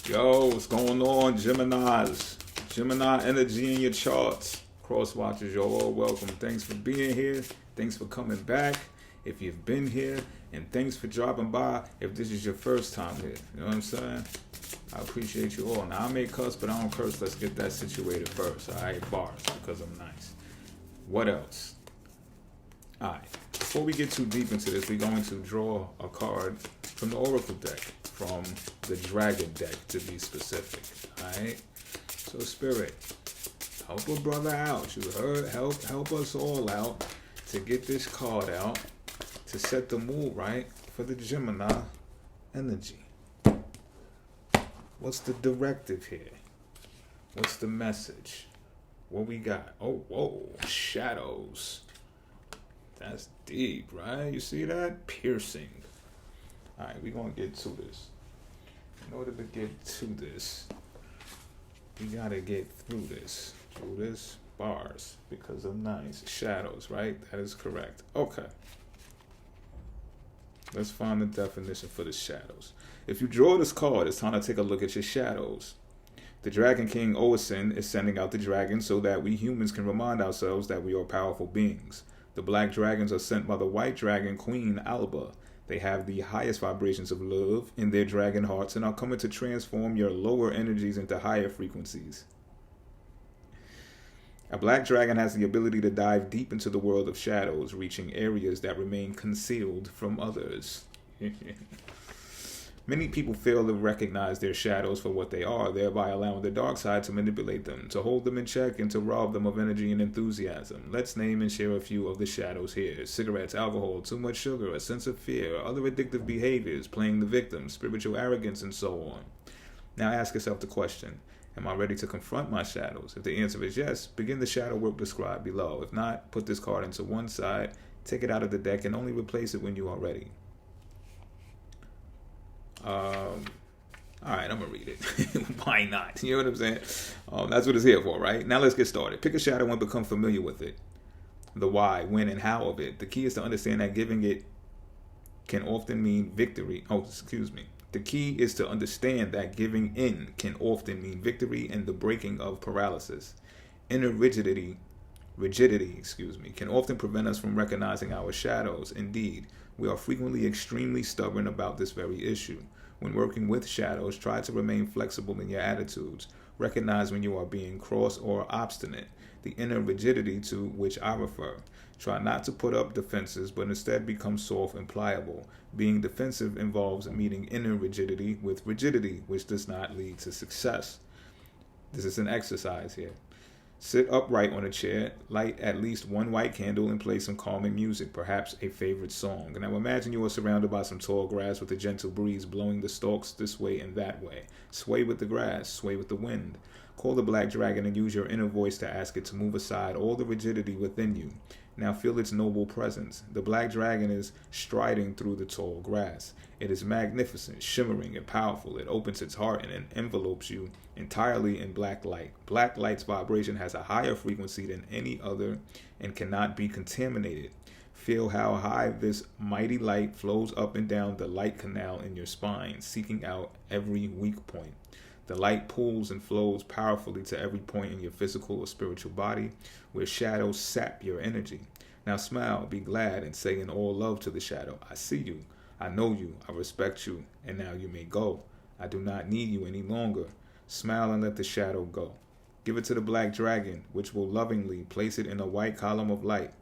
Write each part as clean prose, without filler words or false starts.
Yo, what's going on, Geminis? Gemini energy in your charts. Cross watchers, you're all welcome. Thanks for being here. Thanks for coming back if you've been here. And thanks for dropping by if this is your first time here. You know what I'm saying? I appreciate you all. Now, I may cuss, but I don't curse. Let's get that situated first. All right, bars, because I'm nice. What else? All right. Before we get too deep into this, we're going to draw a card from the Oracle deck, from the Dragon deck to be specific. Alright? So Spirit, help a brother out. You heard? Help us all out to get this card out to set the mood right for the Gemini energy. What's the directive here? What's the message? What we got? Oh, whoa, shadows. That's deep, right? You see that? Piercing. All right, we're going to get to this. In order to get to this, we got to get through this. Through this, bars, because of nice. Shadows, right? That is correct. Okay. Let's find the definition for the shadows. If you draw this card, it's time to take a look at your shadows. The Dragon King Oisin is sending out the dragon so that we humans can remind ourselves that we are powerful beings. The black dragons are sent by the white dragon Queen Alba. They have the highest vibrations of love in their dragon hearts and are coming to transform your lower energies into higher frequencies. A black dragon has the ability to dive deep into the world of shadows, reaching areas that remain concealed from others. Many people fail to recognize their shadows for what they are, thereby allowing the dark side to manipulate them, to hold them in check, and to rob them of energy and enthusiasm. Let's name and share a few of the shadows here. Cigarettes, alcohol, too much sugar, a sense of fear, other addictive behaviors, playing the victim, spiritual arrogance, and so on. Now ask yourself the question, am I ready to confront my shadows? If the answer is yes, begin the shadow work described below. If not, put this card into one side, take it out of the deck, and only replace it when you are ready. All right, I'm gonna read it. Why not? You know what I'm saying? That's what it's here for, right? Now let's get started. Pick a shadow and become familiar with it. The why, when, and how of it. The key is to understand that giving it can often mean victory. The key is to understand that giving in can often mean victory and the breaking of paralysis. Inner rigidity, can often prevent us from recognizing our shadows. Indeed, we are frequently extremely stubborn about this very issue. When working with shadows, try to remain flexible in your attitudes. Recognize when you are being cross or obstinate, the inner rigidity to which I refer. Try not to put up defenses, but instead become soft and pliable. Being defensive involves meeting inner rigidity with rigidity, which does not lead to success. This is an exercise here. Sit upright on a chair, light at least one white candle, and play some calming music, perhaps a favorite song. Now imagine you are surrounded by some tall grass with a gentle breeze blowing the stalks this way and that way. Sway with the grass, sway with the wind. Call the black dragon and use your inner voice to ask it to move aside all the rigidity within you. Now feel its noble presence. The black dragon is striding through the tall grass. It is magnificent, shimmering, and powerful. It opens its heart and envelopes you entirely in black light. Black light's vibration has a higher frequency than any other and cannot be contaminated. Feel how high this mighty light flows up and down the light canal in your spine, seeking out every weak point. The light pulls and flows powerfully to every point in your physical or spiritual body where shadows sap your energy. Now smile, be glad, and say in all love to the shadow, I see you, I know you, I respect you, and now you may go. I do not need you any longer. Smile and let the shadow go. Give it to the black dragon, which will lovingly place it in a white column of light.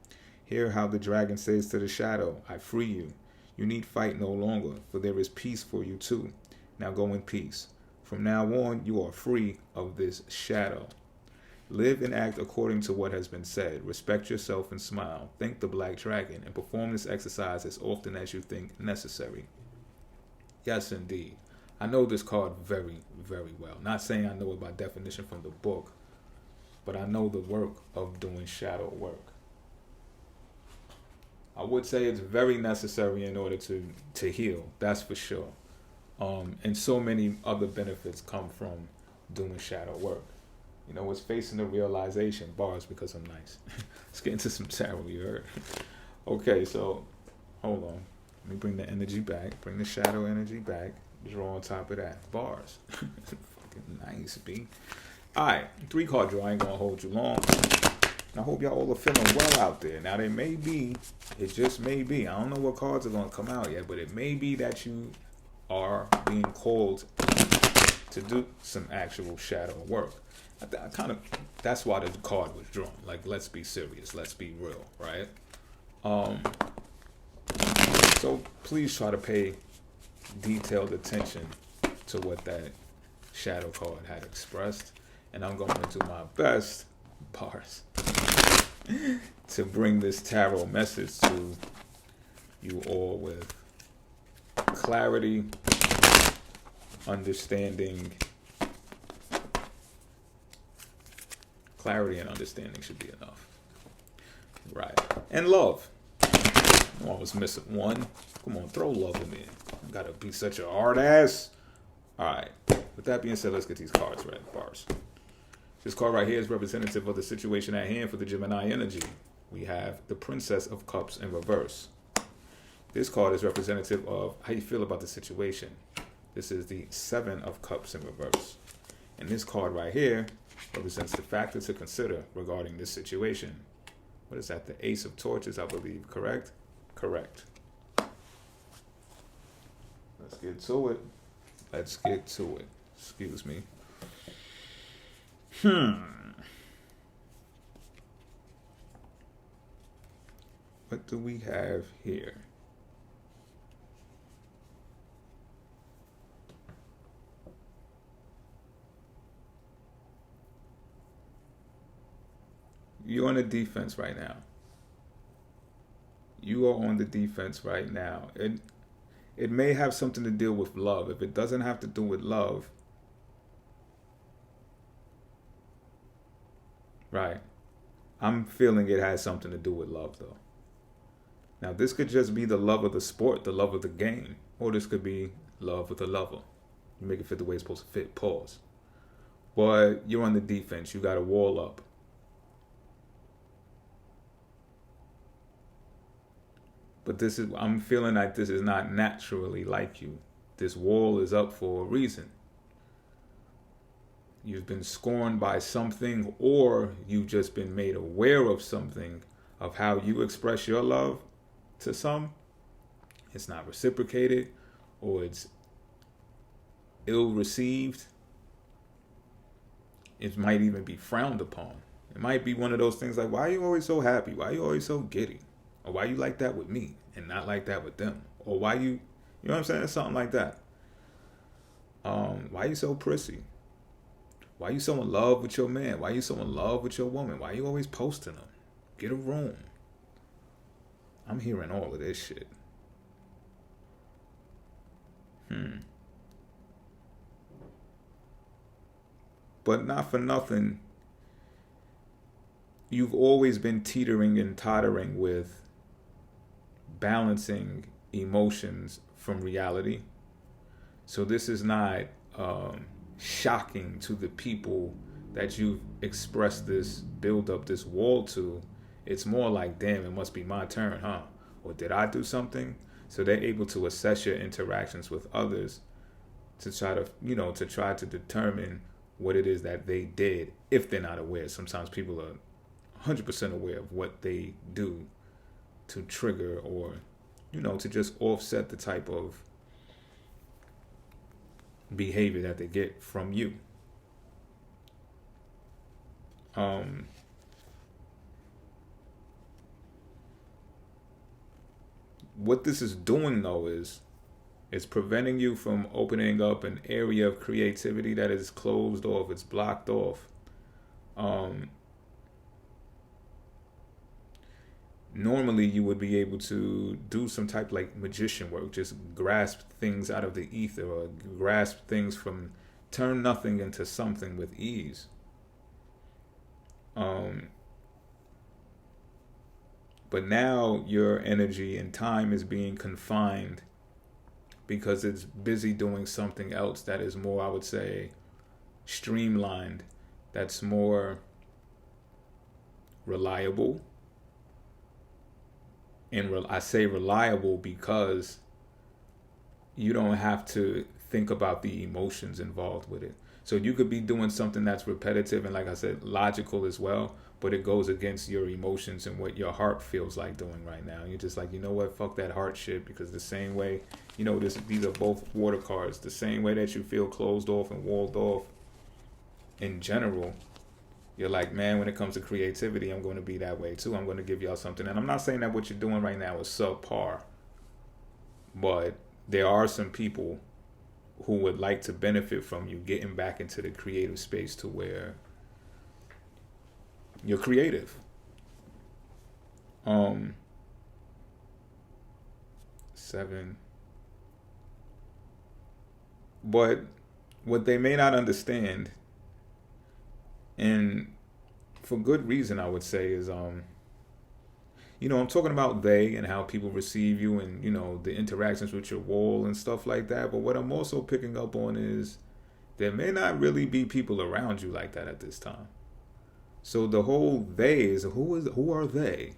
Hear how the dragon says to the shadow, I free you. You need fight no longer, for there is peace for you too. Now go in peace. From now on, you are free of this shadow. Live and act according to what has been said. Respect yourself and smile. Thank the black dragon and perform this exercise as often as you think necessary. Yes, indeed. I know this card very, very well. Not saying I know it by definition from the book, but I know the work of doing shadow work. I would say it's very necessary in order to heal. That's for sure. And so many other benefits come from doing shadow work. You know, it's facing the realization, bars because I'm nice. Let's get into some tarot, you heard? Okay, so hold on. Let me bring the energy back. Bring the shadow energy back. Draw on top of that. Bars. Fucking nice, B. Alright, 3-card draw. I ain't gonna hold you long. And I hope y'all all are feeling well out there. Now, there may be, it just may be, I don't know what cards are gonna come out yet, but it may be that you are being called to do some actual shadow work. I kind of, that's why the card was drawn. Like, let's be serious, let's be real, right? So please try to pay detailed attention to what that shadow card had expressed, and I'm going to do my best, bars, to bring this tarot message to you all with clarity, understanding. Clarity and understanding should be enough. Right. And love. Oh, I was missing one. Come on, throw love in there. I gotta be such a hard ass. Alright. With that being said, let's get these cards read. Bars. This card right here is representative of the situation at hand for the Gemini energy. We have the Princess of Cups in reverse. This card is representative of how you feel about the situation. This is the Seven of Cups in reverse. And this card right here represents the factor to consider regarding this situation. What is that? The Ace of Torches, I believe. Correct? Correct. Let's get to it. Let's get to it. Excuse me. What do we have here? You're on the defense right now. You are on the defense right now. It may have something to do with love. If it doesn't have to do with love, right, I'm feeling it has something to do with love, though. Now, this could just be the love of the sport, the love of the game, or this could be love with a lover. You make it fit the way it's supposed to fit. Pause. But you're on the defense. You got a wall up. But this is, I'm feeling like this is not naturally like you. This wall is up for a reason. You've been scorned by something, or you've just been made aware of something, of how you express your love to some. It's not reciprocated, or it's ill received. It might even be frowned upon. It might be one of those things like, why are you always so happy? Why are you always so giddy? Or why you like that with me and not like that with them? Or why you know what I'm saying? Something like that. Why you so prissy? Why you so in love with your man? Why you so in love with your woman? Why you always posting them? Get a room. I'm hearing all of this shit. But not for nothing, you've always been teetering and tottering with balancing emotions from reality. So this is not shocking to the people that you've expressed this, build up this wall to. It's more like, damn, it must be my turn, huh? Or did I do something? So they're able to assess your interactions with others to try to, to try to determine what it is that they did, if they're not aware. Sometimes people are 100% aware of what they do to trigger or, to just offset the type of behavior that they get from you. What this is doing, though, is it's preventing you from opening up an area of creativity that is closed off. It's blocked off. Normally, you would be able to do some type like magician work, just grasp things out of the ether or grasp things turn nothing into something with ease. But now your energy and time is being confined because it's busy doing something else that is more, I would say, streamlined, that's more reliable. And I say reliable because you don't have to think about the emotions involved with it. So you could be doing something that's repetitive and, like I said, logical as well, but it goes against your emotions and what your heart feels like doing right now. You're just like, you know what, fuck that heart shit, because the same way, these are both water cards. The same way that you feel closed off and walled off in general, you're like, man, when it comes to creativity, I'm going to be that way too. I'm going to give y'all something. And I'm not saying that what you're doing right now is subpar, but there are some people who would like to benefit from you getting back into the creative space to where you're creative. 7. But what they may not understand, and for good reason, I would say, is I'm talking about they and how people receive you and, the interactions with your wall and stuff like that. But what I'm also picking up on is there may not really be people around you like that at this time. So the whole they is who are they?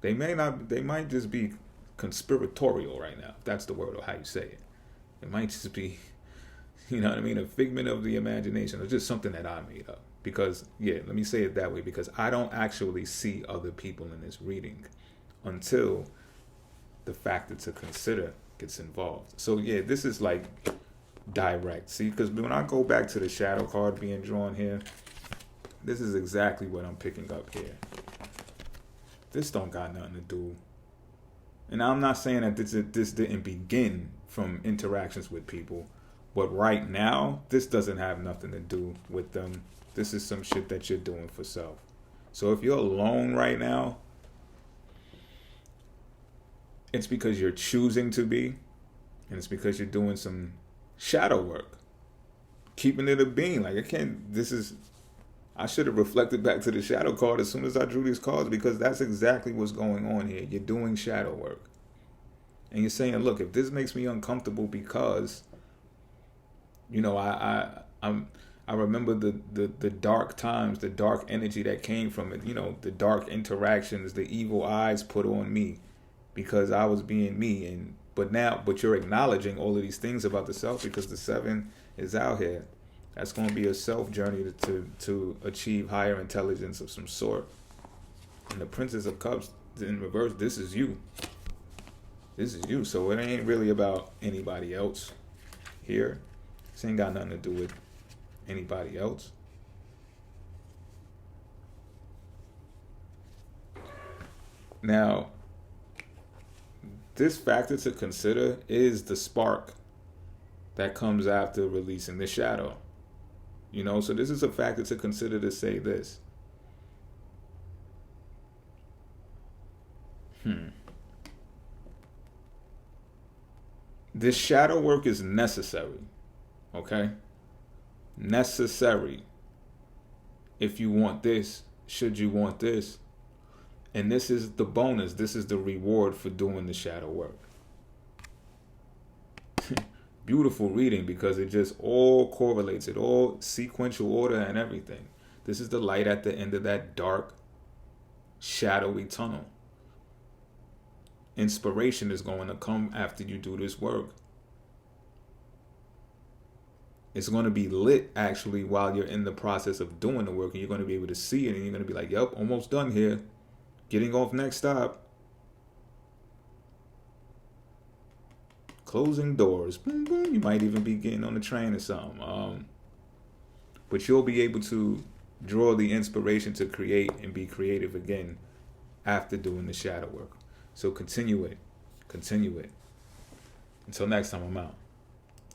They might just be conspiratorial right now, if that's the word or how you say it. It might just be, a figment of the imagination, or just something that I made up. Because, let me say it that way, because I don't actually see other people in this reading until the factor to consider gets involved. So, this is like direct. See, because when I go back to the shadow card being drawn here, this is exactly what I'm picking up here. This don't got nothing to do. And I'm not saying that this didn't begin from interactions with people, but right now, this doesn't have nothing to do with them. This is some shit that you're doing for self. So if you're alone right now, it's because you're choosing to be, and it's because you're doing some shadow work. Keeping it a being. I should have reflected back to the shadow card as soon as I drew these cards, because that's exactly what's going on here. You're doing shadow work. And you're saying, look, if this makes me uncomfortable because, I remember the dark times, the dark energy that came from it, the dark interactions, the evil eyes put on me because I was being me. But you're acknowledging all of these things about the self, because the 7 is out here. That's going to be a self journey to achieve higher intelligence of some sort. And the Princess of Cups in reverse, this is you. This is you. So it ain't really about anybody else here. This ain't got nothing to do with anybody else. Now, this factor to consider is the spark that comes after releasing the shadow. So this is a factor to consider to say this. This shadow work is necessary. Okay? Necessary. If you want this, should you want this. And this is the bonus. This is the reward for doing the shadow work. Beautiful reading, because it just all correlates. It all sequential order and everything. This is the light at the end of that dark, shadowy tunnel. Inspiration is going to come after you do this work. It's going to be lit, actually, while you're in the process of doing the work. And you're going to be able to see it. And you're going to be like, yep, almost done here. Getting off next stop. Closing doors. Boom, boom. You might even be getting on the train or something. But you'll be able to draw the inspiration to create and be creative again after doing the shadow work. So continue it. Continue it. Until next time, I'm out.